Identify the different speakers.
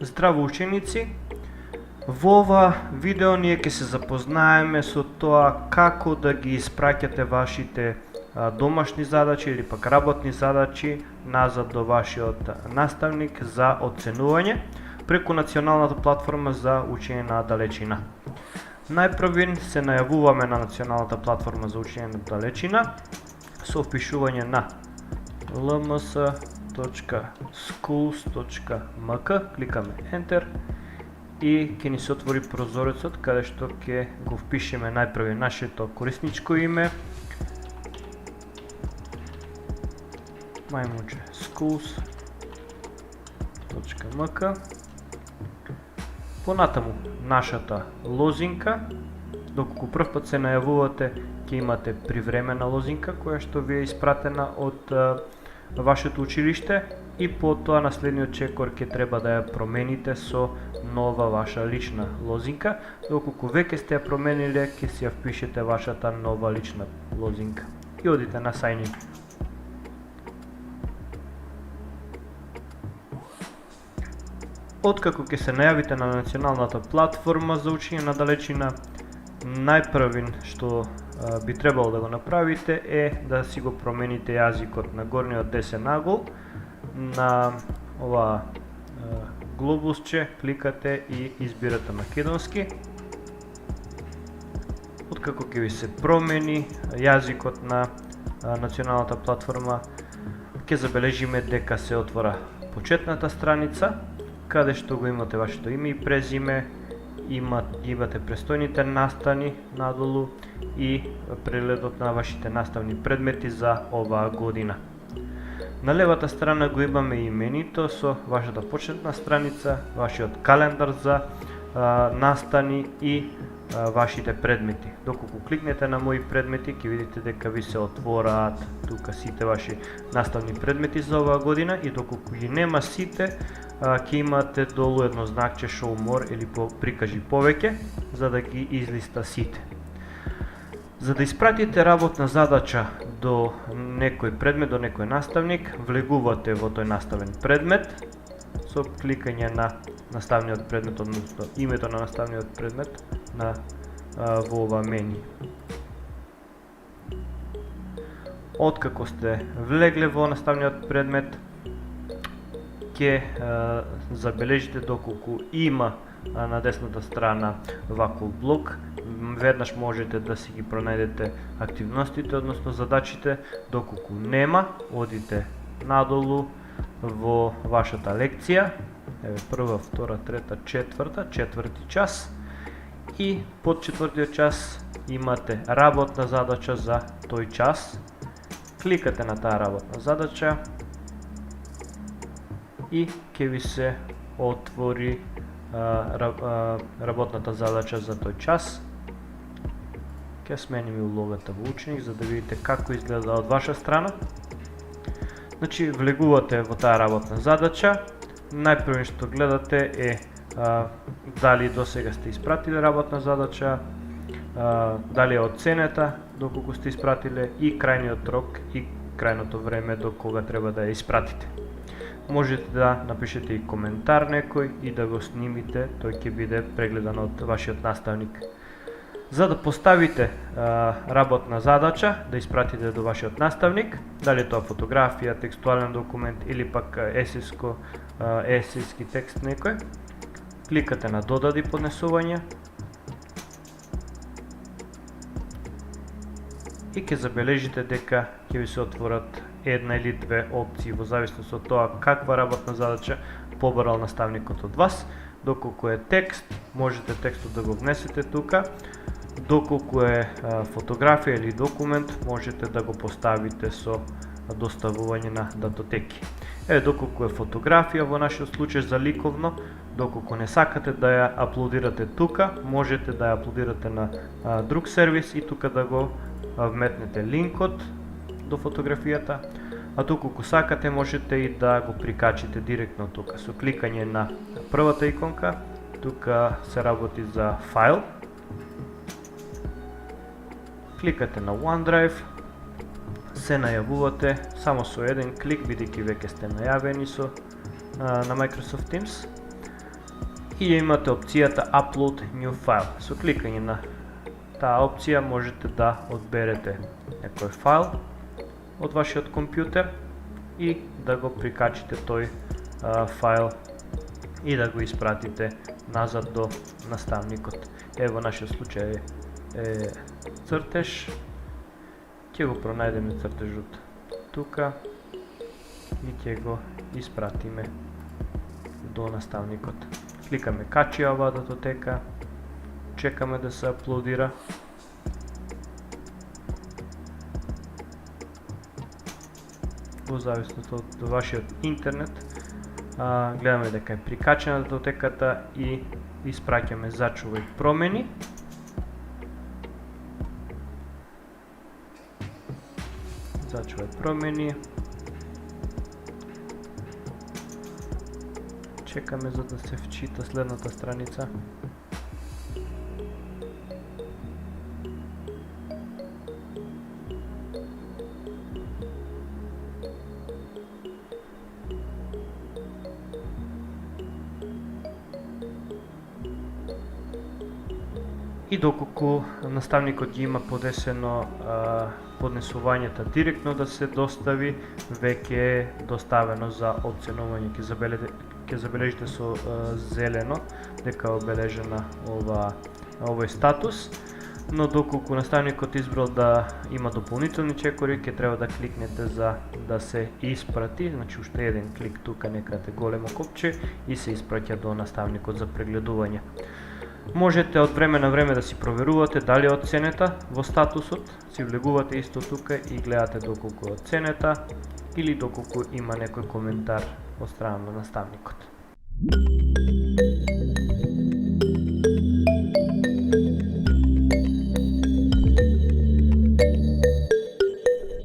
Speaker 1: Здраво ученици! Во ова видео ние ќе се запознаеме со тоа како да ги испраќате вашите домашни задачи или пак работни задачи назад до вашиот наставник за оценување преку националната платформа за учење на далечина. Најпрвин се најавуваме на националната платформа за учење на далечина со впишување на lms.schools.mk, кликаме Enter и ќе ни се отвори прозорецот каде што ќе го впишеме најпрви нашето корисничко име, мајмунче schools.mk, понатаму нашата лозинка. Доколку прв пат се најавувате, ќе имате привремена лозинка која што ви е испратена од вашето училиште и потоа на следниот чекор ќе треба да ја промените со нова ваша лична лозинка. Доколку веќе сте ја промениле, ќе си ја впишете вашата нова лична лозинка и одите на sign in. Откако ќе се најавите на националната платформа за учење на далечина, најпрвин што би требало да го направите е да си го промените јазикот на горниот десен агол. На ова глобусче кликате и избирате македонски. Откако ќе ви се промени јазикот на националната платформа, ќе забележиме дека се отвора почетната страница, каде што го имате вашето име и презиме, имате престојните настани надолу и прегледот на вашите наставни предмети за оваа година. На левата страна го имаме именито со вашата почетна страница, вашиот календар за настани и вашите предмети. Доколку кликнете на мои предмети, ќе видите дека ви се отвораат тука сите ваши наставни предмети за оваа година и доколку ги нема сите, ќе имате долу едно знакче show more или прикажи повеќе, за да ги излиста сите. За да испратите работна задача до некој предмет, до некој наставник, влегувате во тој наставен предмет со кликање на наставниот предмет, односно името на наставниот предмет во ова меню. Откако сте влегле во наставниот предмет, ќе забележите доколку има на десната страна ваков блок. Веднаш можете да си ги пронајдете активностите, односно задачите. Доколку нема, одите надолу во вашата лекција, прва, втора, трета, четврти час, и под четвртиот час имате работна задача за тој час. Кликате на таа работна задача и ќе ви се отвори работната задача за тој час. Ќе сменим улогата во ученик за да видите како изгледа од ваша страна. Значи, влегувате во таа работна задача. Најпрво што гледате е дали досега сте испратиле работна задача, дали е оценета доколку сте испратиле и крајниот рок и крајното време до кога треба да ја испратите. Можете да напишете и коментар некој и да го снимите, тој ќе биде прегледан од вашиот наставник. За да поставите работна задача, да испратите до вашиот наставник, дали е тоа фотографија, текстуален документ или пак есејски текст некој, кликате на додади поднесување и ќе забележите дека ќе ви се отворат една или две опции во зависност од тоа каква работна задача побарал наставникот од вас. Доколку е текст, можете текстот да го внесете тука. Доколку е фотографија или документ, можете да го поставите со доставување на датотеки. Доколку е фотографија во нашиот случај за ликовно, доколку не сакате да ја аплодирате тука, можете да ја аплодирате на друг сервис и тука да го вметнете линкот до фотографијата, а доколку сакате можете и да го прикачите директно тука со кликање на првата иконка. Тука се работи за файл. Кликате на OneDrive, се најавувате само со еден клик, бидејќи веќе сте најавени на Microsoft Teams. и ја имате опцијата Upload New File. Со кликање на таа опција можете да одберете некој файл од вашиот компјутер и да го прикачите тој файл и да го испратите назад до наставникот. Ево, нашиот случај е цртеж. Ќе го пронајдеме цртежот тука и ќе го испратиме до наставникот. Кликаме качи оваа датотека, чекаме да се аплодира. Во зависност од вашиот интернет, гледаме дека е прикачена датотеката и испраќаме зачувај промени. Зачувај промени. Чекаме за да се вчита следната страница. И доколку наставникот ги има подесено поднесувањата директно да се достави, веќе е доставено за оценување. Ќе забележите со зелено дека е обележена овој статус, но доколку наставникот избрал да има дополнителни чекори, ќе треба да кликнете за да се испрати, значи уште еден клик тука некаде големо копче и се испраќа до наставникот за прегледување. Можете од време на време да си проверувате дали е оценета во статусот, си влегувате исто тука и гледате доколку е оценета или доколку има некој коментар од страна на наставникот.